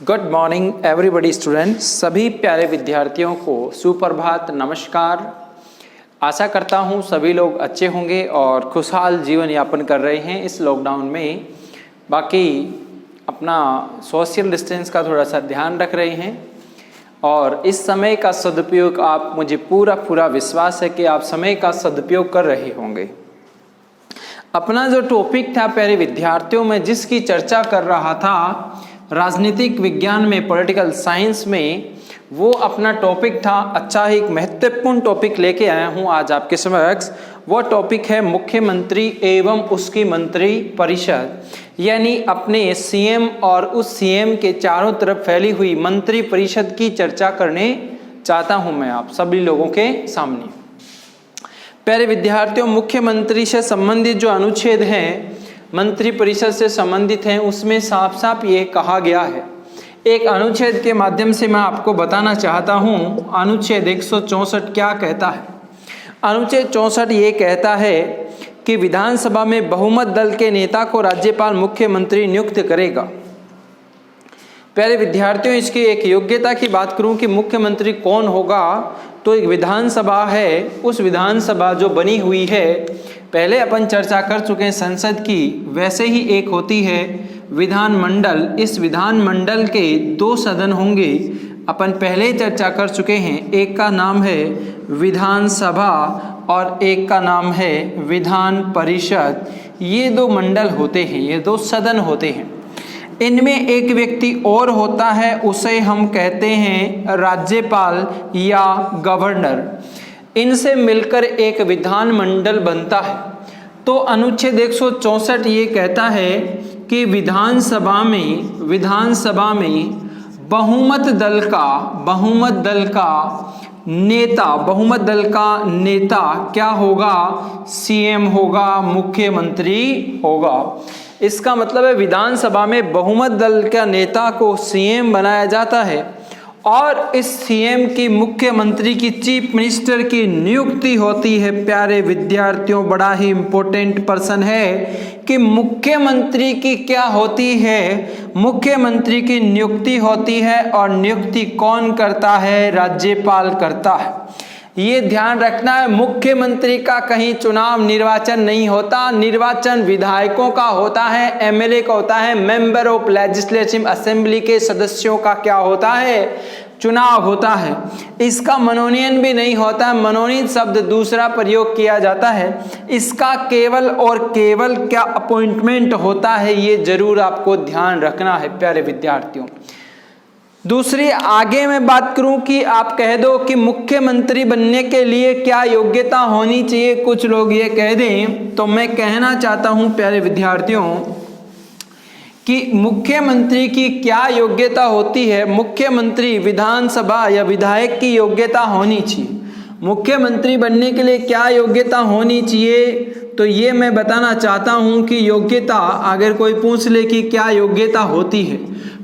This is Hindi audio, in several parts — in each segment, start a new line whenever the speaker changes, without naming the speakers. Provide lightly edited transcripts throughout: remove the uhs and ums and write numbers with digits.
Good morning everybody students. सभी प्यारे विद्यार्थियों को सुप्रभात, नमस्कार। आशा करता हूँ सभी लोग अच्छे होंगे और खुशहाल जीवन यापन कर रहे हैं इस लॉकडाउन में। बाकी अपना सोशल डिस्टेंस का थोड़ा सा ध्यान रख रहे हैं और इस समय का सदुपयोग आप, मुझे पूरा विश्वास है कि आप समय का सदुपयोग कर रहे होंगे। अपना जो टॉपिक था प्यारे विद्यार्थियों में जिसकी चर्चा कर रहा था राजनीतिक विज्ञान में, पॉलिटिकल साइंस में, वो अपना टॉपिक था। अच्छा ही एक महत्वपूर्ण टॉपिक लेके आया हूँ आज आपके समक्ष। वो टॉपिक है मुख्यमंत्री एवं उसकी मंत्री परिषद, यानी अपने सीएम और उस सीएम के चारों तरफ फैली हुई मंत्री परिषद की चर्चा करने चाहता हूँ मैं आप सभी लोगों के सामने। प्यारे विद्यार्थियों, मुख्यमंत्री से संबंधित जो अनुच्छेद हैं, मंत्री परिषद से संबंधित हैं, उसमें साफ साफ ये कहा गया है। एक अनुच्छेद के माध्यम से मैं आपको बताना चाहता हूँ। अनुच्छेद 164 क्या कहता है? अनुच्छेद 64 ये कहता है कि विधानसभा में बहुमत दल के नेता को राज्यपाल मुख्यमंत्री नियुक्त करेगा। प्यारे विद्यार्थियों, इसकी एक योग्यता की बात करूं कि मुख्यमंत्री कौन होगा, तो एक विधानसभा है, उस विधानसभा जो बनी हुई है, पहले अपन चर्चा कर चुके हैं संसद की, वैसे ही एक होती है विधानमंडल। इस विधानमंडल के 2 सदन होंगे, अपन पहले ही चर्चा कर चुके हैं। एक का नाम है विधानसभा और एक का नाम है विधान परिषद। ये 2 मंडल होते हैं, ये 2 सदन होते हैं। इनमें एक व्यक्ति और होता है, उसे हम कहते हैं राज्यपाल या गवर्नर। इनसे मिलकर एक विधानमंडल बनता है। तो अनुच्छेद 164 ये कहता है कि विधानसभा में बहुमत दल का नेता क्या होगा? सीएम होगा, मुख्यमंत्री होगा। इसका मतलब है विधानसभा में बहुमत दल का नेता को सीएम बनाया जाता है और इस सीएम की, मुख्यमंत्री की, चीफ मिनिस्टर की नियुक्ति होती है। प्यारे विद्यार्थियों, बड़ा ही इंपॉर्टेंट पर्सन है कि मुख्यमंत्री की क्या होती है? मुख्यमंत्री की नियुक्ति होती है और नियुक्ति कौन करता है? राज्यपाल करता है। ये ध्यान रखना है, मुख्यमंत्री का कहीं चुनाव निर्वाचन नहीं होता। निर्वाचन विधायकों का होता है, एमएलए का होता है, मेंबर ऑफ लेजिस्लेटिव असेंबली के सदस्यों का क्या होता है? चुनाव होता है। इसका मनोनयन भी नहीं होता, मनोनीत शब्द दूसरा प्रयोग किया जाता है। इसका केवल और केवल क्या अपॉइंटमेंट होता है, ये जरूर आपको ध्यान रखना है प्यारे विद्यार्थियों। दूसरी, आगे मैं बात करूं कि आप कह दो कि मुख्यमंत्री बनने के लिए क्या योग्यता होनी चाहिए, कुछ लोग ये कह दें, तो मैं कहना चाहता हूं प्यारे विद्यार्थियों कि मुख्यमंत्री की क्या योग्यता होती है। मुख्यमंत्री विधानसभा या विधायक की योग्यता होनी चाहिए। मुख्यमंत्री बनने के लिए क्या योग्यता होनी चाहिए, तो ये मैं बताना चाहता हूं कि योग्यता, अगर कोई पूछ ले कि क्या योग्यता होती है,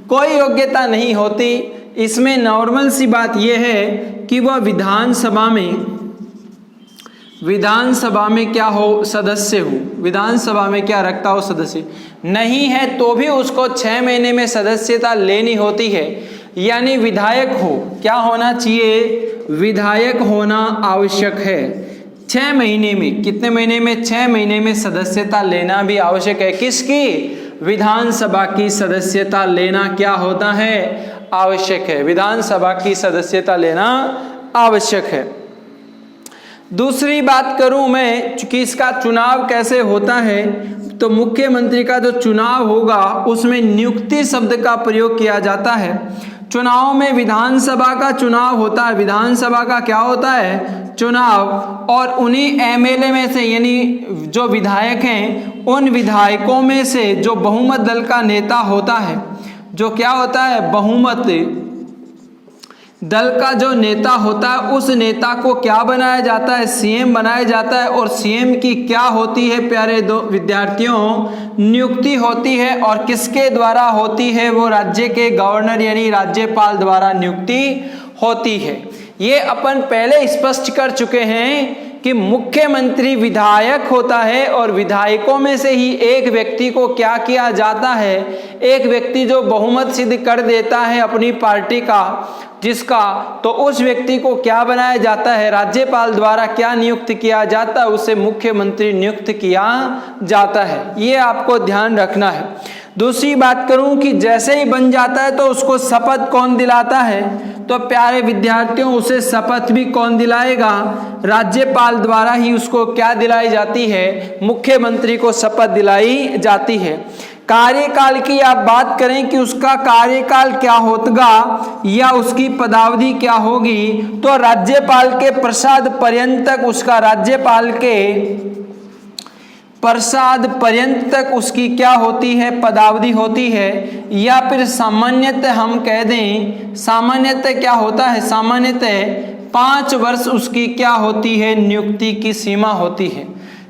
कोई योग्यता नहीं होती। इसमें नॉर्मल सी बात यह है कि वह विधानसभा में क्या हो? सदस्य हो। विधानसभा में क्या रखता हो? सदस्य। नहीं है तो भी उसको 6 महीने में सदस्यता लेनी होती है, यानी विधायक हो। क्या होना चाहिए? विधायक होना आवश्यक है। 6 महीने में, कितने महीने में? 6 महीने में सदस्यता लेना भी आवश्यक है। किसकी? विधानसभा की सदस्यता लेना क्या होता है? आवश्यक है। विधानसभा की सदस्यता लेना आवश्यक है। दूसरी बात करूं मैं कि इसका चुनाव कैसे होता है, तो मुख्यमंत्री का जो चुनाव होगा उसमें नियुक्ति शब्द का प्रयोग किया जाता है। चुनाव में विधानसभा का चुनाव होता है, विधानसभा का क्या होता है? चुनाव। और उन्हीं एमएलए में से, यानी जो विधायक हैं, उन विधायकों में से जो बहुमत दल का नेता होता है, जो क्या होता है? बहुमत दल का जो नेता होता है, उस नेता को क्या बनाया जाता है? सीएम बनाया जाता है। और सीएम की क्या होती है प्यारे विद्यार्थियों? नियुक्ति होती है। और किसके द्वारा होती है? वो राज्य के गवर्नर यानी राज्यपाल द्वारा नियुक्ति होती है। ये अपन पहले स्पष्ट कर चुके हैं कि मुख्यमंत्री विधायक होता है और विधायकों में से ही एक व्यक्ति को क्या किया जाता है, एक व्यक्ति जो बहुमत सिद्ध कर देता है अपनी पार्टी का जिसका, तो उस व्यक्ति को क्या बनाया जाता है, राज्यपाल द्वारा क्या नियुक्त किया जाता है, उसे मुख्यमंत्री नियुक्त किया जाता है। ये आपको ध्यान रखना है। दूसरी बात करूं कि जैसे ही बन जाता है तो उसको शपथ कौन दिलाता है, तो प्यारे विद्यार्थियों उसे शपथ भी कौन दिलाएगा, राज्यपाल द्वारा ही उसको क्या दिलाई जाती है, मुख्यमंत्री को शपथ दिलाई जाती है। कार्यकाल की आप बात करें कि उसका कार्यकाल क्या होगा या उसकी पदावधि क्या होगी, तो राज्यपाल के प्रसाद पर्यंत तक उसका, राज्यपाल के प्रसाद पर्यंत तक उसकी क्या होती है, पदावधि होती है। या फिर सामान्यतः हम कह दें, सामान्यतः क्या होता है, सामान्यतः 5 वर्ष उसकी क्या होती है, नियुक्ति की सीमा होती है।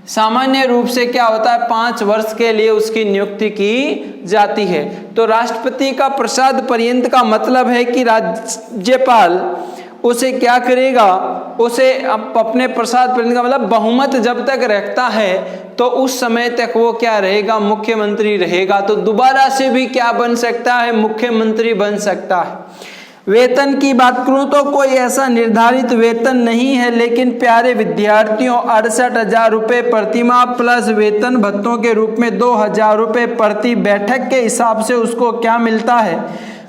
सामान्य रूप से क्या होता है, 5 वर्ष के लिए उसकी नियुक्ति की जाती है। तो राष्ट्रपति का प्रसाद पर्यंत का मतलब है कि राज्यपाल उसे क्या करेगा, उसे अपने प्रसाद पर्यंत का मतलब बहुमत जब तक रखता है तो उस समय तक वो क्या रहेगा, मुख्यमंत्री रहेगा। तो दोबारा से भी क्या बन सकता है, मुख्यमंत्री बन सकता है। वेतन की बात करूं तो कोई ऐसा निर्धारित वेतन नहीं है, लेकिन प्यारे विद्यार्थियों 68,000 रुपये प्रतिमाह प्लस वेतन भत्तों के रूप में 2,000 रुपये प्रति बैठक के हिसाब से उसको क्या मिलता है,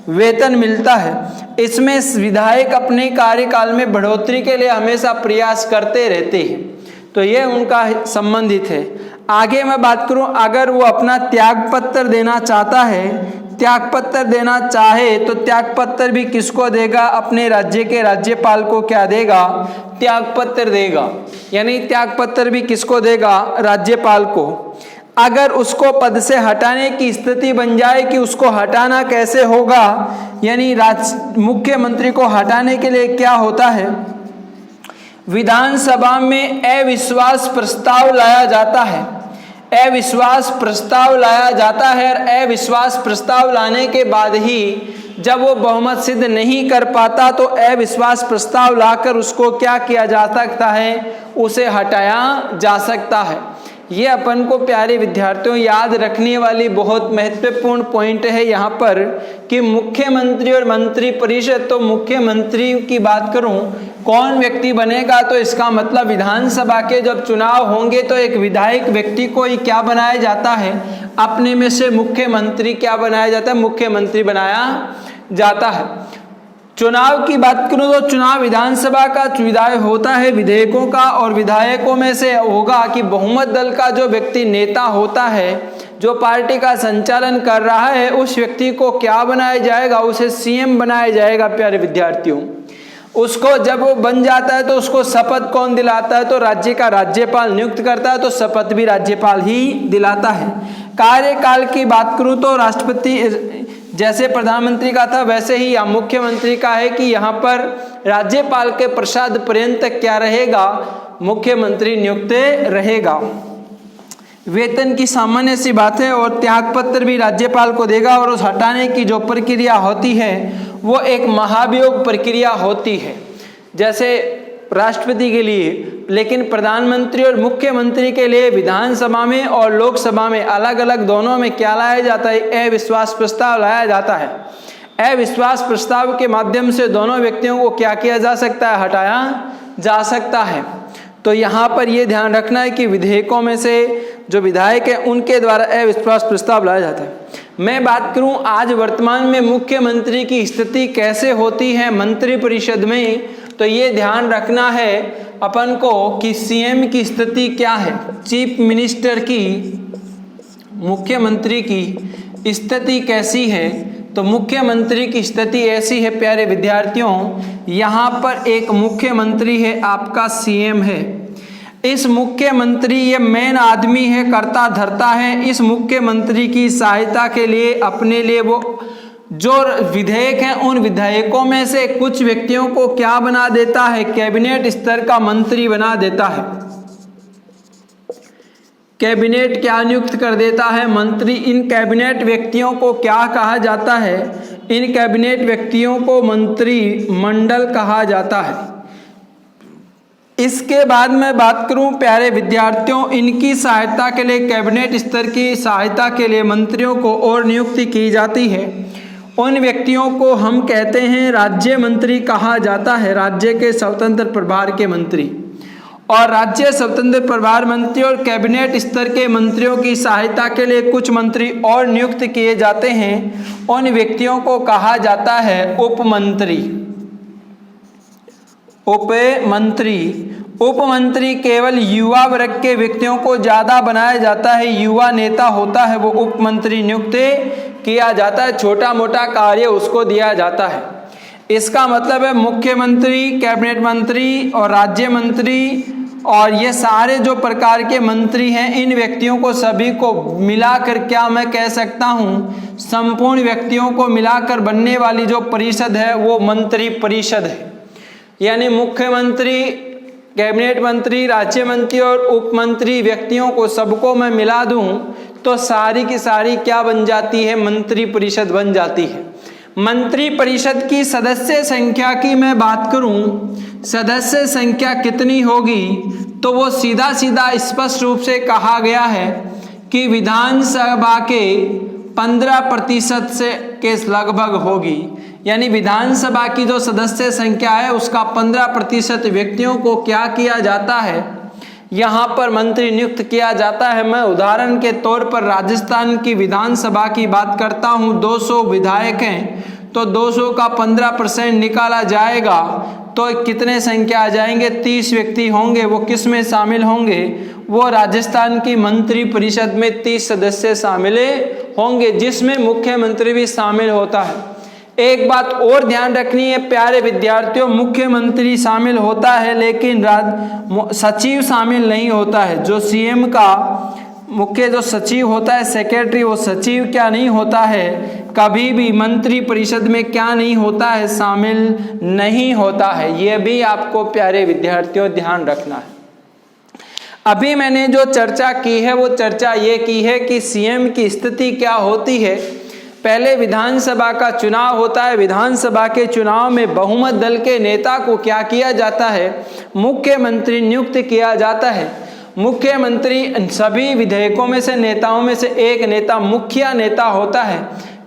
वेतन मिलता है। इसमें विधायक अपने कार्यकाल में बढ़ोतरी के लिए हमेशा प्रयास करते रहते हैं, तो ये उनका संबंधित है। आगे मैं बात करूं, अगर वो अपना त्यागपत्र देना चाहता है, त्यागपत्र देना चाहे तो त्यागपत्र भी किसको देगा, अपने राज्य के राज्यपाल को क्या देगा, त्यागपत्र देगा। यानी त्यागपत्र भी किसको देगा, राज्यपाल को। अगर उसको पद से हटाने की स्थिति बन जाए कि उसको हटाना कैसे होगा, यानी मुख्यमंत्री को हटाने के लिए क्या होता है, विधानसभा में अविश्वास प्रस्ताव लाया जाता है। अविश्वास प्रस्ताव लाया जाता है और अविश्वास प्रस्ताव लाने के बाद ही जब वो बहुमत सिद्ध नहीं कर पाता तो अविश्वास प्रस्ताव लाकर उसको क्या किया जा सकता है, उसे हटाया जा सकता है। ये अपन को प्यारे विद्यार्थियों याद रखने वाली बहुत महत्वपूर्ण पॉइंट है यहाँ पर कि मुख्यमंत्री और मंत्री परिषद। तो मुख्यमंत्री की बात करूँ कौन व्यक्ति बनेगा, तो इसका मतलब विधानसभा के जब चुनाव होंगे तो एक विधायक व्यक्ति को ही क्या बनाया जाता है, अपने में से मुख्यमंत्री क्या बनाया जाता है, मुख्यमंत्री बनाया जाता है। चुनाव की बात करूं तो चुनाव विधानसभा का विधायक होता है विधेयकों का, और विधायकों में से होगा कि बहुमत दल का जो व्यक्ति नेता होता है, जो पार्टी का संचालन कर रहा है, उस व्यक्ति को क्या बनाया जाएगा, उसे सीएम बनाया जाएगा। प्यारे विद्यार्थियों, उसको जब वो बन जाता है तो उसको शपथ कौन दिलाता है, तो राज्य का राज्यपाल नियुक्त करता है, तो शपथ भी राज्यपाल ही दिलाता है। कार्यकाल की बात करूं तो राष्ट्रपति जैसे प्रधानमंत्री का था वैसे ही यहाँ मुख्यमंत्री का है कि यहाँ पर राज्यपाल के प्रसाद पर्यंत तक क्या रहेगा, मुख्यमंत्री नियुक्त रहेगा। वेतन की सामान्य सी बात है, और त्यागपत्र भी राज्यपाल को देगा, और उस हटाने की जो प्रक्रिया होती है वो एक महाभियोग प्रक्रिया होती है जैसे राष्ट्रपति के लिए, लेकिन प्रधानमंत्री और मुख्यमंत्री के लिए विधानसभा में और लोकसभा में अलग अलग दोनों में क्या लाया जाता है, अविश्वास प्रस्ताव लाया जाता है। अविश्वास प्रस्ताव के माध्यम से दोनों व्यक्तियों को क्या किया जा सकता है, हटाया जा सकता है। तो यहाँ पर ये ध्यान रखना है कि विधेयकों में से जो विधायक है उनके द्वारा अविश्वास प्रस्ताव लाया जाता है। मैं बात करूं आज वर्तमान में मुख्यमंत्री की स्थिति कैसे होती है मंत्री परिषद में, तो ये ध्यान रखना है अपन को कि सीएम की स्थिति क्या है, चीफ मिनिस्टर की, मुख्यमंत्री की स्थिति कैसी है। तो मुख्यमंत्री की स्थिति ऐसी है प्यारे विद्यार्थियों, यहाँ पर एक मुख्यमंत्री है, आपका सीएम है। इस मुख्यमंत्री ये मेन आदमी है, करता धरता है। इस मुख्यमंत्री की सहायता के लिए अपने लिए वो जो विधेयक हैं उन विधेयकों में से कुछ व्यक्तियों को क्या बना देता है, कैबिनेट स्तर का मंत्री बना देता है। कैबिनेट क्या नियुक्त कर देता है, मंत्री। इन कैबिनेट व्यक्तियों को क्या कहा जाता है, इन कैबिनेट व्यक्तियों को मंत्री मंडल कहा जाता है। इसके बाद मैं बात करूं प्यारे विद्यार्थियों, इनकी सहायता के लिए कैबिनेट स्तर की सहायता के लिए मंत्रियों को और नियुक्ति की जाती है। उन व्यक्तियों को हम कहते हैं राज्य मंत्री कहा जाता है, राज्य के स्वतंत्र प्रभार के मंत्री। और राज्य स्वतंत्र प्रभार मंत्री और कैबिनेट स्तर के मंत्रियों की सहायता के लिए कुछ मंत्री और नियुक्त किए जाते हैं। उन व्यक्तियों को कहा जाता है उपमंत्री। उपमंत्री केवल युवा वर्ग के व्यक्तियों को ज़्यादा बनाया जाता है, युवा नेता होता है वो उपमंत्री नियुक्त किया जाता है, छोटा मोटा कार्य उसको दिया जाता है। इसका मतलब है मुख्यमंत्री, कैबिनेट मंत्री और राज्य मंत्री और ये सारे जो प्रकार के मंत्री हैं, इन व्यक्तियों को सभी को मिलाकर क्या मैं कह सकता हूँ, संपूर्ण व्यक्तियों को मिलाकर बनने वाली जो परिषद है वो मंत्री परिषद है। यानी मुख्यमंत्री, कैबिनेट मंत्री, राज्य मंत्री और उपमंत्री व्यक्तियों को सबको मैं मिला दूं तो सारी की सारी क्या बन जाती है, मंत्री परिषद बन जाती है। मंत्री परिषद की सदस्य संख्या की मैं बात करूं, सदस्य संख्या कितनी होगी, तो वो सीधा सीधा स्पष्ट रूप से कहा गया है कि विधानसभा के 15% से के लगभग होगी। यानी विधानसभा की जो सदस्य संख्या है उसका 15% व्यक्तियों को क्या किया जाता है, यहाँ पर मंत्री नियुक्त किया जाता है। मैं उदाहरण के तौर पर राजस्थान की विधानसभा की बात करता हूँ, 200 विधायक हैं तो 200 का 15% निकाला जाएगा तो कितने संख्या आ जाएंगे, 30 व्यक्ति होंगे। वो किस में शामिल होंगे, वो राजस्थान की मंत्री परिषद में 30 सदस्य शामिल होंगे, जिसमें मुख्यमंत्री भी शामिल होता है। एक बात और ध्यान रखनी है प्यारे विद्यार्थियों, मुख्यमंत्री शामिल होता है लेकिन सचिव शामिल नहीं होता है। जो सीएम का मुख्य जो सचिव होता है, सेक्रेटरी, वो सचिव क्या नहीं होता है, कभी भी मंत्री परिषद में क्या नहीं होता है, शामिल नहीं होता है। ये भी आपको प्यारे विद्यार्थियों ध्यान रखना है। अभी मैंने जो चर्चा की है वो चर्चा ये की है कि सीएम की स्थिति क्या होती है। पहले विधानसभा का चुनाव होता है, विधानसभा के चुनाव में बहुमत दल के नेता को क्या किया जाता है, मुख्यमंत्री नियुक्त किया जाता है। मुख्यमंत्री सभी विधेयकों में से, नेताओं में से एक नेता मुखिया नेता होता है,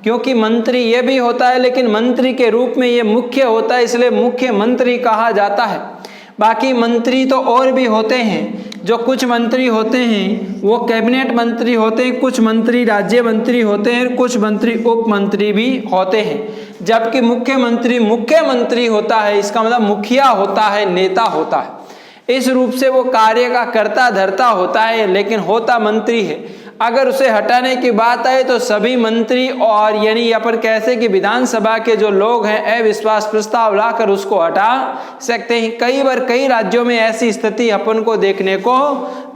क्योंकि मंत्री ये भी होता है लेकिन मंत्री के रूप में ये मुख्य होता है, इसलिए मुख्यमंत्री कहा जाता है। बाकी मंत्री तो और भी होते हैं, जो कुछ मंत्री होते हैं वो कैबिनेट मंत्री होते हैं, कुछ मंत्री राज्य मंत्री होते हैं, कुछ मंत्री उप मंत्री भी होते हैं। जबकि मुख्यमंत्री होता है, इसका मतलब मुखिया होता है, नेता होता है। इस रूप से वो कार्य का कर्ता धर्ता होता है लेकिन होता मंत्री है। अगर उसे हटाने की बात आए तो सभी मंत्री और यानी अपन कैसे कि विधानसभा के जो लोग हैं अविश्वास प्रस्ताव लाकर उसको हटा सकते हैं। कई बार कई राज्यों में ऐसी स्थिति अपन को देखने को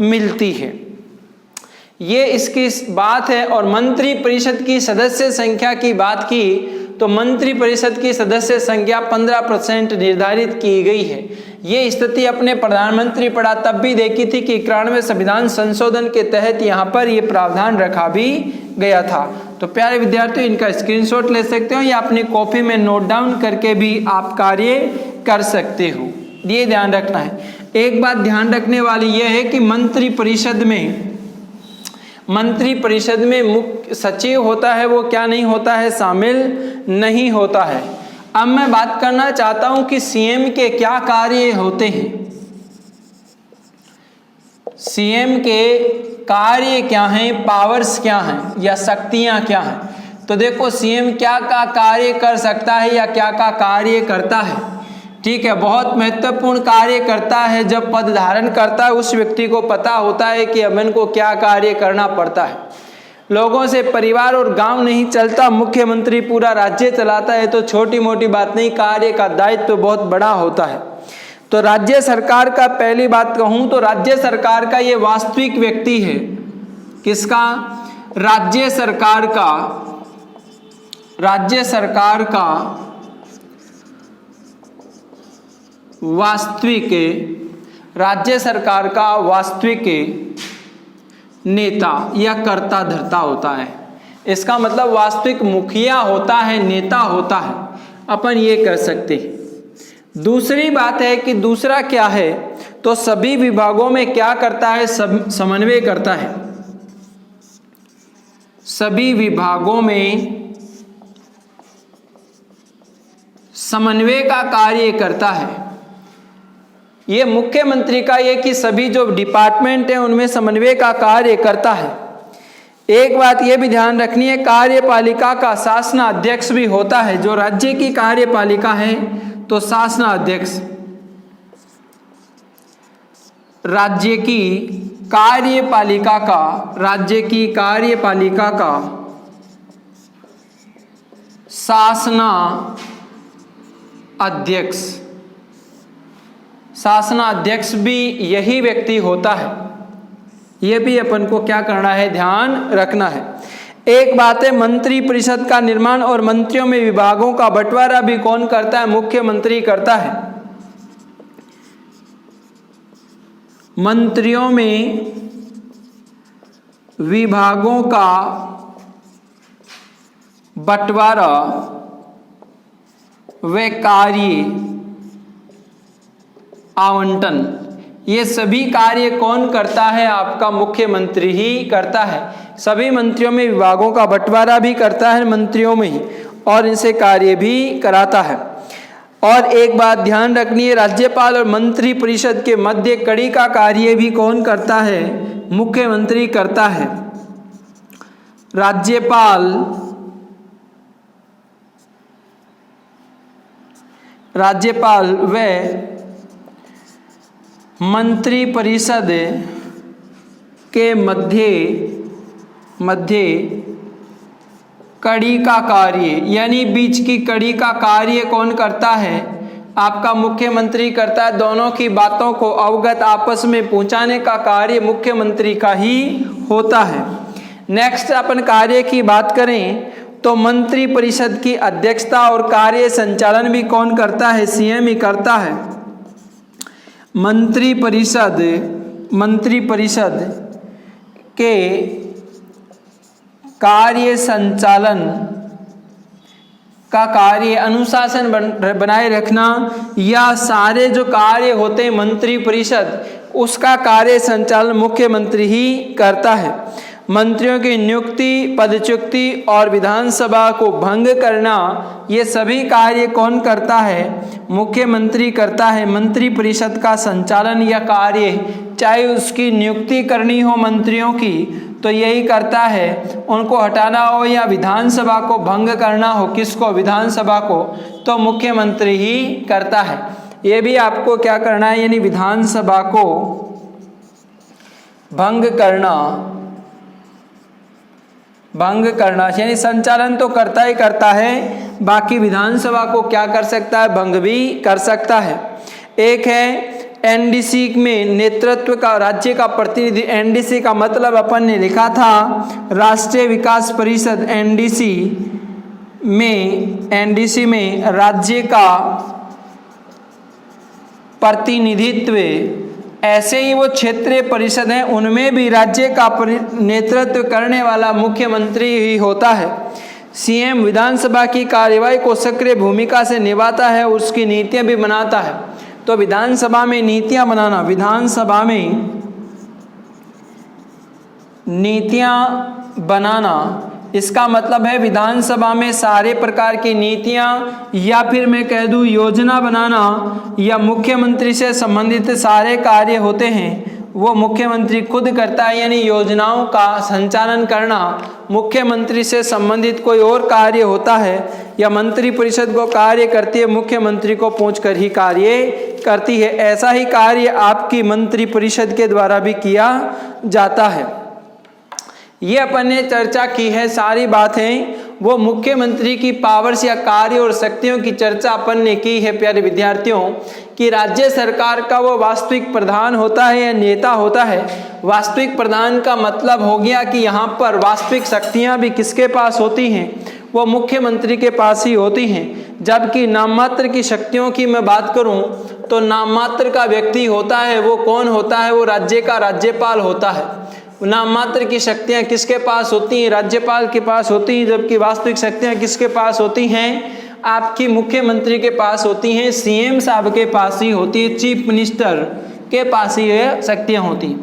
मिलती है। ये इसकी बात है। और मंत्री परिषद की सदस्य संख्या की बात की तो मंत्री परिषद की सदस्य संख्या 15% निर्धारित की गई है। ये स्थिति अपने प्रधानमंत्री पढ़ा तब भी देखी थी कि 91वें संविधान संशोधन के तहत यहाँ पर ये प्रावधान रखा भी गया था। तो प्यारे विद्यार्थियों, इनका स्क्रीनशॉट ले सकते हो या अपनी कॉपी में नोट डाउन करके भी आप कार्य कर सकते हो। ये ध्यान रखना है। एक बात ध्यान रखने वाली यह है कि मंत्री परिषद में मुख्य सचिव होता है, वो क्या नहीं होता है, शामिल नहीं होता है। अब मैं बात करना चाहता हूं कि सीएम के क्या कार्य होते हैं, सीएम के कार्य क्या हैं, पावर्स क्या हैं या शक्तियां क्या हैं। तो देखो सीएम क्या का कार्य कर सकता है या क्या का कार्य करता है। ठीक है, बहुत महत्वपूर्ण कार्य करता है। जब पद धारण करता है उस व्यक्ति को पता होता है कि अब इनको क्या कार्य करना पड़ता है। लोगों से परिवार और गांव नहीं चलता, मुख्यमंत्री पूरा राज्य चलाता है, तो छोटी मोटी बात नहीं, कार्य का दायित्व तो बहुत बड़ा होता है। तो राज्य सरकार का पहली बात कहूं तो राज्य सरकार का ये वास्तविक व्यक्ति है। किसका? राज्य सरकार का वास्तविक नेता या कर्ता धर्ता होता है। इसका मतलब वास्तविक मुखिया होता है, नेता होता है, अपन ये कर सकते हैं। दूसरी बात है कि दूसरा क्या है, तो सभी विभागों में क्या करता है? समन्वय करता है। सभी विभागों में समन्वय का कार्य करता है। ये मुख्यमंत्री का ये कि सभी जो डिपार्टमेंट है उनमें समन्वय का कार्य करता है। एक बात ये भी ध्यान रखनी है, कार्यपालिका का शासनाध्यक्ष भी होता है। जो राज्य की कार्यपालिका है तो शासनाध्यक्ष, राज्य की कार्यपालिका का शासनाध्यक्ष भी यही व्यक्ति होता है। ये भी अपन को क्या करना है? ध्यान रखना है। एक बात है, मंत्री परिषद का निर्माण और मंत्रियों में विभागों का बंटवारा भी कौन करता है? मुख्यमंत्री करता है। मंत्रियों में विभागों का बंटवारा व कार्य आवंटन, ये सभी कार्य कौन करता है? आपका मुख्यमंत्री ही करता है। सभी मंत्रियों में विभागों का बंटवारा भी करता है मंत्रियों में ही, और इनसे कार्य भी कराता है। और एक बात ध्यान रखनी है, राज्यपाल और मंत्री परिषद के मध्य कड़ी का कार्य भी कौन करता है? मुख्यमंत्री करता है। राज्यपाल व मंत्री परिषद के मध्य कड़ी का कार्य, यानी बीच की कड़ी का कार्य कौन करता है? आपका मुख्यमंत्री करता है। दोनों की बातों को अवगत आपस में पहुंचाने का कार्य मुख्यमंत्री का ही होता है। नेक्स्ट अपन कार्य की बात करें तो मंत्री परिषद की अध्यक्षता और कार्य संचालन भी कौन करता है? सीएम ही करता है। मंत्री परिषद के कार्य संचालन का कार्य अनुशासन बनाए रखना, या सारे जो कार्य होते हैं मंत्री परिषद, उसका कार्य संचालन मुख्यमंत्री ही करता है। मंत्रियों की नियुक्ति, पदच्युति और विधानसभा को भंग करना, ये सभी कार्य कौन करता है? मुख्यमंत्री करता है। मंत्री परिषद का संचालन या कार्य, चाहे उसकी नियुक्ति करनी हो मंत्रियों की तो यही करता है, उनको हटाना हो या विधानसभा को भंग करना हो, किसको? विधानसभा को, तो मुख्यमंत्री ही करता है। ये भी आपको क्या करना है? यानी विधानसभा को भंग करना, यानी संचालन तो करता ही करता है, बाकी विधानसभा को क्या कर सकता है? भंग भी कर सकता है। एक है एनडीसी में नेतृत्व का, राज्य का प्रतिनिधि। एनडीसी का मतलब अपन ने लिखा था राष्ट्रीय विकास परिषद। एनडीसी में राज्य का प्रतिनिधित्व। ऐसे ही वो क्षेत्रीय परिषद हैं, उनमें भी राज्य का नेतृत्व करने वाला मुख्यमंत्री ही होता है। सीएम विधानसभा की कार्यवाही को सक्रिय भूमिका से निभाता है, उसकी नीतियां भी बनाता है। तो विधानसभा में नीतियां बनाना, विधानसभा में नीतियां बनाना, इसका मतलब है विधानसभा में सारे प्रकार की नीतियां, या फिर मैं कह दूं योजना बनाना, या मुख्यमंत्री से संबंधित सारे कार्य होते हैं वो मुख्यमंत्री खुद करता है। यानी योजनाओं का संचालन करना, मुख्यमंत्री से संबंधित कोई और कार्य होता है या मंत्री परिषद को कार्य करती है, मुख्यमंत्री को पहुंचकर ही कार्य करती है। ऐसा ही कार्य आपकी मंत्री परिषद के द्वारा भी किया जाता है। ये अपन ने चर्चा की है, सारी बातें वो मुख्यमंत्री की पावर्स या कार्य और शक्तियों की चर्चा अपन ने की है प्यारे विद्यार्थियों, कि राज्य सरकार का वो वास्तविक प्रधान होता है या नेता होता है। वास्तविक प्रधान का मतलब हो गया कि यहाँ पर वास्तविक शक्तियाँ भी किसके पास होती हैं? वो मुख्यमंत्री के पास ही होती हैं। जबकि नाममात्र की शक्तियों की मैं बात करूं तो नाममात्र का व्यक्ति होता है, वो कौन होता है? वो राज्य का राज्यपाल होता है। नाममात्र की शक्तियां किसके पास होती हैं? राज्यपाल के पास होती हैं। जबकि वास्तविक शक्तियां किसके पास होती हैं? आपकी मुख्यमंत्री के पास होती हैं, सीएम साहब के पास ही होती है, चीफ मिनिस्टर के पास ही ये शक्तियाँ होती।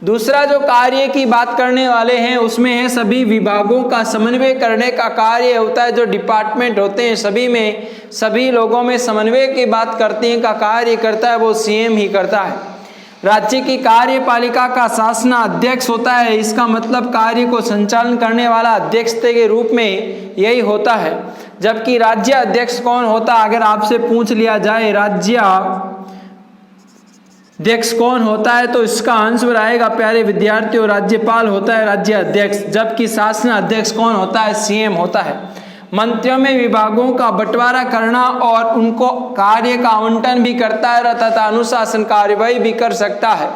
दूसरा जो कार्य की बात करने वाले हैं उसमें है सभी विभागों का समन्वय करने का कार्य होता है। जो डिपार्टमेंट होते हैं सभी में, सभी लोगों में समन्वय की बात करते हैं का कार्य करता है वो सीएम ही करता है। राज्य की कार्यपालिका का शासन अध्यक्ष होता है, इसका मतलब कार्य को संचालन करने वाला अध्यक्ष के रूप में यही होता है। जबकि राज्य अध्यक्ष कौन होता है, अगर आपसे पूछ लिया जाए राज्य अध्यक्ष कौन होता है तो इसका आंसर आएगा प्यारे विद्यार्थियों, राज्यपाल होता है राज्य अध्यक्ष। जबकि शासन अध्यक्ष कौन होता है, सीएम होता है। मंत्रियों में विभागों का बंटवारा करना और उनको कार्य का आवंटन भी करता है तथा अनुशासन कार्यवाही भी कर सकता है।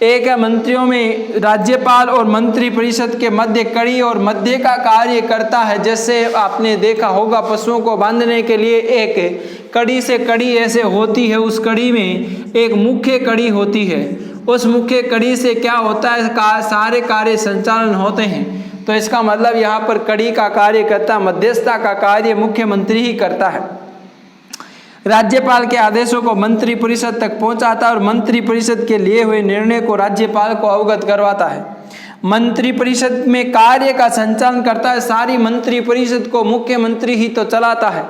एक है मंत्रियों में राज्यपाल और मंत्री परिषद के मध्य कड़ी और मध्य का कार्य करता है। जैसे आपने देखा होगा पशुओं को बांधने के लिए एक कड़ी से कड़ी ऐसे होती है, उस कड़ी में एक मुख्य कड़ी होती है, उस मुख्य कड़ी से क्या होता है सारे कार्य संचालन होते हैं। तो इसका मतलब यहाँ पर कड़ी का कार्य करता, मध्यस्थता का कार्य मुख्यमंत्री ही करता है। राज्यपाल के आदेशों को मंत्री परिषद तक पहुंचाता है और मंत्री परिषद के लिए हुए निर्णय को राज्यपाल को अवगत करवाता है। मंत्री परिषद में कार्य का संचालन करता है, सारी मंत्री परिषद को मुख्यमंत्री ही तो चलाता है।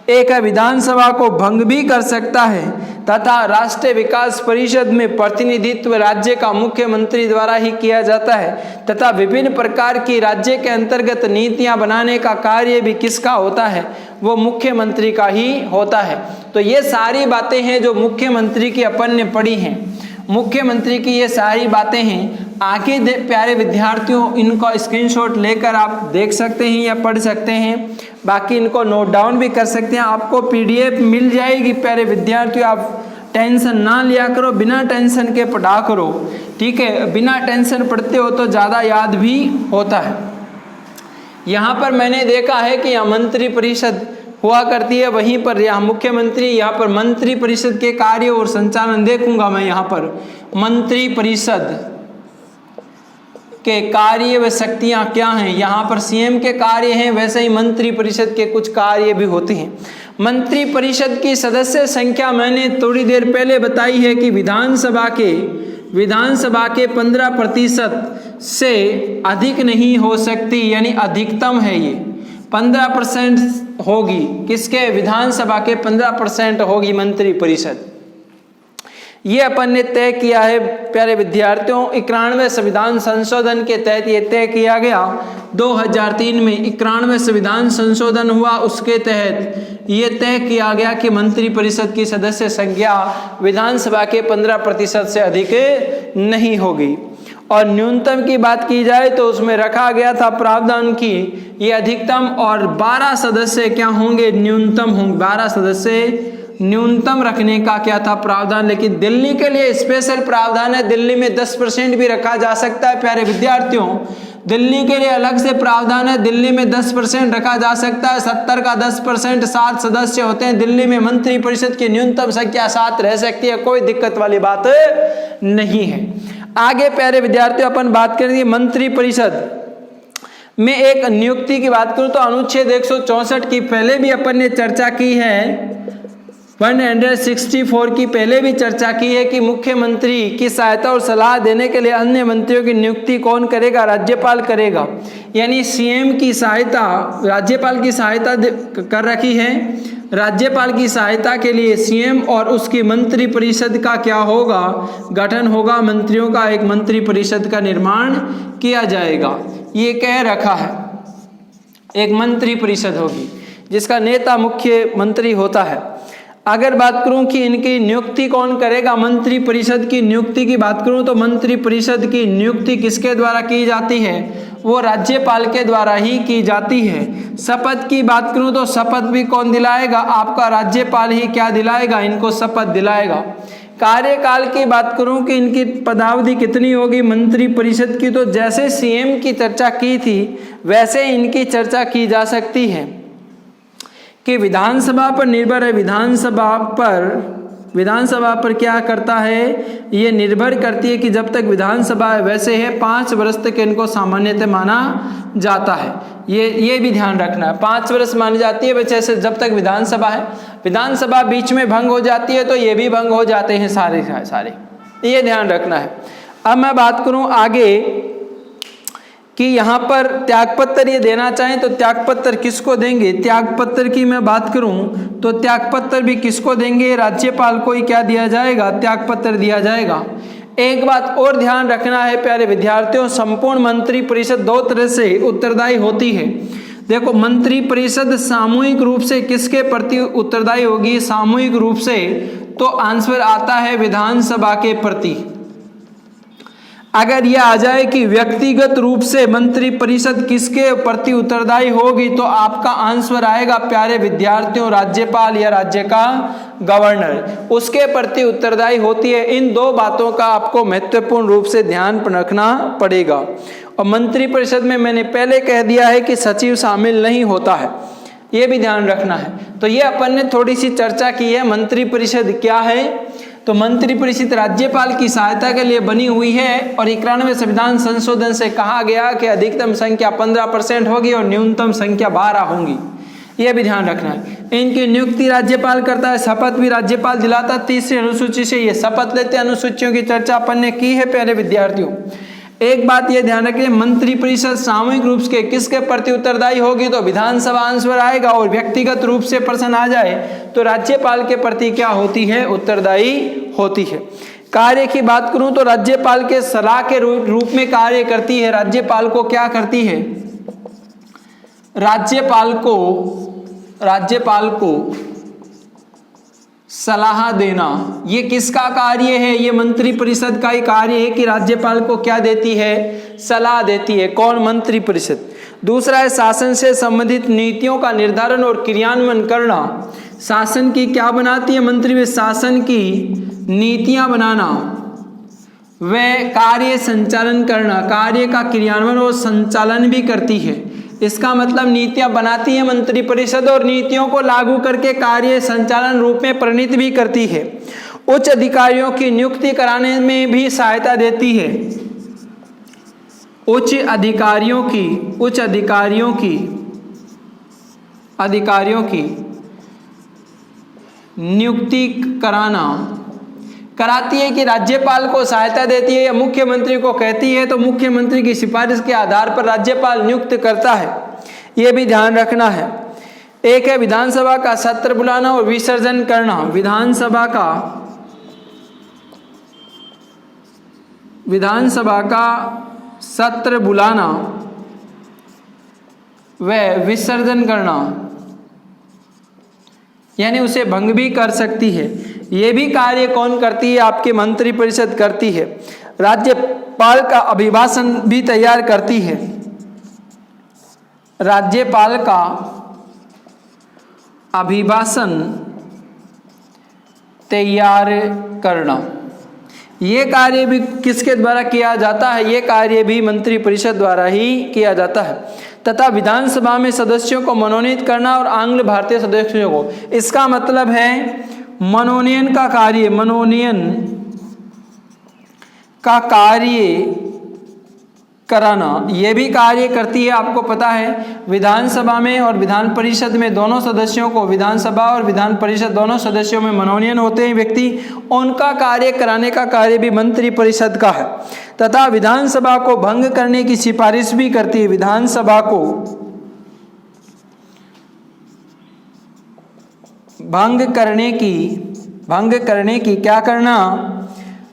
एक विधानसभा को भंग भी कर सकता है तथा राष्ट्रीय विकास परिषद में प्रतिनिधित्व राज्य का मुख्यमंत्री द्वारा ही किया जाता है तथा विभिन्न प्रकार की राज्य के अंतर्गत नीतियां बनाने का कार्य भी किसका होता है, वो मुख्यमंत्री का ही होता है। तो ये सारी बातें हैं जो मुख्यमंत्री की अपन ने पढ़ी हैं, मुख्यमंत्री की ये सारी बातें हैं। आगे प्यारे विद्यार्थियों इनको स्क्रीनशॉट लेकर आप देख सकते हैं या पढ़ सकते हैं, बाकी इनको नोट डाउन भी कर सकते हैं। आपको पीडीएफ मिल जाएगी प्यारे विद्यार्थियों, आप टेंशन ना लिया करो, बिना टेंशन के पढ़ा करो, ठीक है। बिना टेंशन पढ़ते हो तो ज़्यादा याद भी होता है। यहाँ पर मैंने देखा है कि यहाँ मंत्री परिषद हुआ करती है, वहीं पर यहाँ मुख्यमंत्री, यहाँ पर मंत्री परिषद के कार्य और संचालन देखूंगा मैं। यहाँ पर मंत्री परिषद के कार्य व शक्तियाँ क्या हैं, यहाँ पर सीएम के कार्य हैं, वैसे ही मंत्री परिषद के कुछ कार्य भी होते हैं। मंत्री परिषद की सदस्य संख्या मैंने थोड़ी देर पहले बताई है कि विधानसभा के 15% से अधिक नहीं हो सकती, यानी अधिकतम है ये 15% होगी। किसके, विधानसभा के 15% होगी मंत्री परिषद। ये अपन ने तय किया है प्यारे विद्यार्थियों, 91वें संविधान संशोधन के तहत ये तय किया गया। 2003 में 91वें संविधान संशोधन हुआ, उसके तहत ये तय किया गया कि मंत्री परिषद की सदस्य संख्या विधानसभा के 15% से अधिक नहीं होगी। और न्यूनतम की बात की जाए तो उसमें रखा गया था प्रावधान की ये अधिकतम और 12 सदस्य क्या होंगे, न्यूनतम होंगे। 12 सदस्य न्यूनतम रखने का क्या था प्रावधान, लेकिन दिल्ली के लिए स्पेशल प्रावधान है। दिल्ली में 10% भी रखा जा सकता है प्यारे विद्यार्थियों, दिल्ली के लिए अलग से प्रावधान है। दिल्ली में 10% रखा जा सकता है, 70 का 10%, 7 सदस्य होते हैं दिल्ली में। मंत्री परिषद की न्यूनतम संख्या 7 रह सकती है, कोई दिक्कत वाली बात नहीं है। आगे प्यारे विद्यार्थियों अपन बात करेंगे मंत्री परिषद में एक नियुक्ति की बात करूं तो अनुच्छेद 164 की पहले भी अपन ने चर्चा की है, 164 की पहले भी चर्चा की है कि मुख्यमंत्री की सहायता और सलाह देने के लिए अन्य मंत्रियों की नियुक्ति कौन करेगा, राज्यपाल करेगा। यानी सीएम की सहायता, राज्यपाल की सहायता कर रखी है। राज्यपाल की सहायता के लिए सीएम और उसकी मंत्री परिषद का क्या होगा, गठन होगा। मंत्रियों का एक मंत्री परिषद का निर्माण किया जाएगा, ये कह रखा है। एक मंत्री परिषद होगी जिसका नेता मुख्यमंत्री होता है। अगर बात करूं कि इनकी नियुक्ति कौन करेगा, मंत्री परिषद की नियुक्ति की बात करूं तो मंत्री परिषद की नियुक्ति किसके द्वारा की जाती है, वो राज्यपाल के द्वारा ही की जाती है। शपथ की बात करूं तो शपथ भी कौन दिलाएगा, आपका राज्यपाल ही क्या दिलाएगा, इनको शपथ दिलाएगा। कार्यकाल की बात करूं कि इनकी पदावधि कितनी होगी मंत्री परिषद की, तो जैसे सीएम की चर्चा की थी वैसे इनकी चर्चा की जा सकती है कि विधानसभा पर निर्भर है। विधानसभा पर क्या करता है, ये निर्भर करती है कि जब तक विधानसभा वैसे है 5 वर्ष तक इनको सामान्यतः माना जाता है। ये भी ध्यान रखना है, 5 वर्ष मानी जाती है वैसे से जब तक विधानसभा है। विधानसभा बीच में भंग हो जाती है तो ये भी भंग हो जाते हैं सारे, ये ध्यान रखना है। अब मैं बात करूं आगे कि यहाँ पर त्यागपत्र ये देना चाहें तो त्यागपत्र किसको देंगे। त्यागपत्र की मैं बात करूं तो त्यागपत्र भी किसको देंगे, राज्यपाल को ही क्या दिया जाएगा, त्यागपत्र दिया जाएगा। एक बात और ध्यान रखना है प्यारे विद्यार्थियों, संपूर्ण मंत्री परिषद 2 तरह से उत्तरदायी होती है। देखो, मंत्री परिषद सामूहिक रूप से किसके प्रति उत्तरदायी होगी, सामूहिक रूप से, तो आंसर आता है विधानसभा के प्रति। अगर यह आ जाए कि व्यक्तिगत रूप से मंत्री परिषद किसके प्रति उत्तरदायी होगी तो आपका आंसर आएगा प्यारे विद्यार्थियों राज्यपाल या राज्य का गवर्नर, उसके प्रति उत्तरदायी होती है। इन 2 बातों का आपको महत्वपूर्ण रूप से ध्यान रखना पड़ेगा। और मंत्री परिषद में मैंने पहले कह दिया है कि सचिव शामिल नहीं होता है, ये भी ध्यान रखना है। तो ये अपन ने थोड़ी सी चर्चा की है। मंत्री परिषद क्या है, तो मंत्री परिषद राज्यपाल की सहायता के लिए बनी हुई है और 91वें संविधान संशोधन से कहा गया कि अधिकतम संख्या 15% होगी और न्यूनतम संख्या 12 होंगी, यह भी ध्यान रखना है। इनकी नियुक्ति राज्यपाल करता है, शपथ भी राज्यपाल दिलाता। 30वीं अनुसूची से ये शपथ लेते हैं। अनुसूचियों की चर्चा अपन ने की है प्यारे विद्यार्थियों। एक बात ये ध्यान रखिए, मंत्री परिषद सामूहिक रूप से किसके प्रति उत्तरदायी होगी तो विधानसभा आंसर आएगा, और व्यक्तिगत रूप से प्रश्न आ जाए तो राज्यपाल के प्रति क्या होती है, उत्तरदायी होती है। कार्य की बात करूं तो राज्यपाल के सलाह के रूप में कार्य करती है। राज्यपाल को क्या करती है, राज्यपाल को सलाह देना, ये किसका कार्य है, ये मंत्री परिषद का ही कार्य है कि राज्यपाल को क्या देती है, सलाह देती है। कौन, मंत्री परिषद। दूसरा है शासन से संबंधित नीतियों का निर्धारण और क्रियान्वयन करना। शासन की क्या बनाती है मंत्री परिषद, शासन की नीतियां बनाना, वह कार्य संचालन करना, कार्य का क्रियान्वयन और संचालन भी करती है। इसका मतलब नीतियां बनाती है मंत्री परिषद और नीतियों को लागू करके कार्य संचालन रूप में परिणित भी करती है। उच्च अधिकारियों की नियुक्ति कराने में भी सहायता देती है। उच्च अधिकारियों की नियुक्ति कराती है कि राज्यपाल को सहायता देती है या मुख्यमंत्री को कहती है तो मुख्यमंत्री की सिफारिश के आधार पर राज्यपाल नियुक्त करता है, यह भी ध्यान रखना है। एक है विधानसभा का सत्र बुलाना और विसर्जन करना। विधानसभा का सत्र बुलाना व विसर्जन करना, यानी उसे भंग भी कर सकती है। ये भी कार्य कौन करती है, आपकी मंत्री परिषद करती है। राज्यपाल का अभिभाषण भी तैयार करती है। राज्यपाल का अभिभाषण तैयार करना, ये कार्य भी किसके द्वारा किया जाता है, ये कार्य भी मंत्री परिषद द्वारा ही किया जाता है। तथा विधानसभा में सदस्यों को मनोनीत करना और आंग्ल भारतीय सदस्यों को, इसका मतलब है मनोनयन का कार्य कराना, यह भी कार्य करती है। आपको पता है विधानसभा में और विधान परिषद में दोनों सदस्यों को, विधानसभा और विधान परिषद दोनों सदस्यों में मनोनयन होते हैं व्यक्ति, उनका कार्य कराने का कार्य भी मंत्री परिषद का है। तथा विधानसभा को भंग करने की सिफारिश भी करती है। विधानसभा को भंग करने की क्या करना,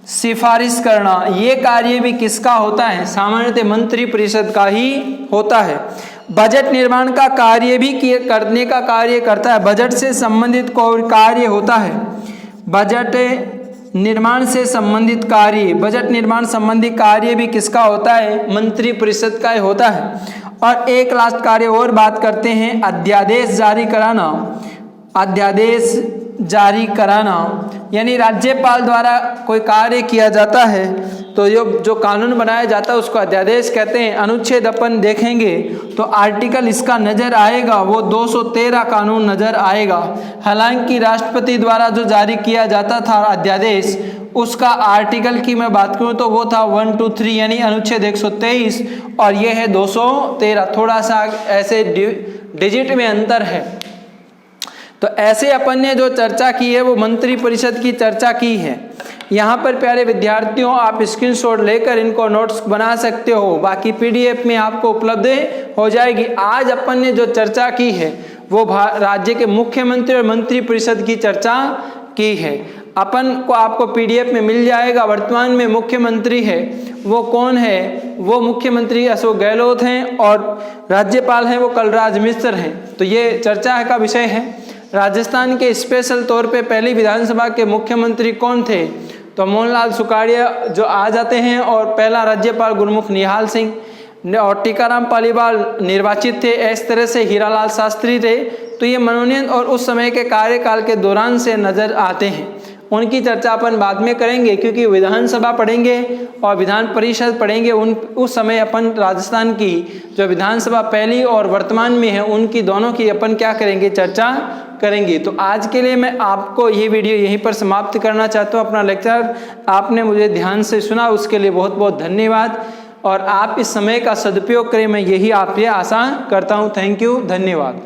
सिफारिश करना, ये कार्य भी किसका होता है, सामान्यतः मंत्री परिषद का ही होता है। बजट निर्माण का कार्य भी करने का कार्य करता है। बजट से संबंधित कार्य होता है। बजट निर्माण संबंधी कार्य भी किसका होता है, मंत्री परिषद का ही होता है। और एक लास्ट कार्य और बात करते हैं, अध्यादेश जारी कराना। अध्यादेश जारी कराना, यानी राज्यपाल द्वारा कोई कार्य किया जाता है तो जो कानून बनाया जाता है उसको अध्यादेश कहते हैं। अनुच्छेद अपन देखेंगे तो आर्टिकल इसका नज़र आएगा वो 213 कानून नज़र आएगा। हालांकि राष्ट्रपति द्वारा जो जारी किया जाता था अध्यादेश, उसका आर्टिकल की मैं बात करूं तो वो था 1, 2, 3 यानी अनुच्छेद 123 और ये है 213। थोड़ा सा ऐसे डिजिट में अंतर है। तो ऐसे अपन ने जो चर्चा की है वो मंत्री परिषद की चर्चा की है। यहाँ पर प्यारे विद्यार्थियों आप स्क्रीनशॉट लेकर इनको नोट्स बना सकते हो, बाकी पीडीएफ में आपको उपलब्ध हो जाएगी। आज अपन ने जो चर्चा की है वो राज्य के मुख्यमंत्री और मंत्री परिषद की चर्चा की है। अपन को आपको पीडीएफ में मिल जाएगा। वर्तमान में मुख्यमंत्री है वो कौन है? वो मुख्यमंत्री अशोक गहलोत हैं और राज्यपाल हैं वो कलराज मिश्र हैं। तो ये चर्चा का विषय है। राजस्थान के स्पेशल तौर पे पहली विधानसभा के मुख्यमंत्री कौन थे? तो मोहनलाल सुखाड़िया जो आ जाते हैं और पहला राज्यपाल गुरमुख निहाल सिंह और टीकाराम पालीवाल निर्वाचित थे। इस तरह से हीरालाल शास्त्री थे। तो ये मनोनयन और उस समय के कार्यकाल के दौरान से नजर आते हैं। उनकी चर्चा अपन बाद में करेंगे क्योंकि विधानसभा पढ़ेंगे और विधान परिषद पढ़ेंगे। उस समय अपन राजस्थान की जो विधानसभा पहली और वर्तमान में है उनकी दोनों की अपन क्या करेंगे? चर्चा करेंगे। तो आज के लिए मैं आपको ये वीडियो यहीं पर समाप्त करना चाहता हूँ। अपना लेक्चर आपने मुझे ध्यान से सुना उसके लिए बहुत बहुत धन्यवाद और आप इस समय का सदुपयोग करें, मैं यही आपसे आशा करता हूँ। थैंक यू, धन्यवाद।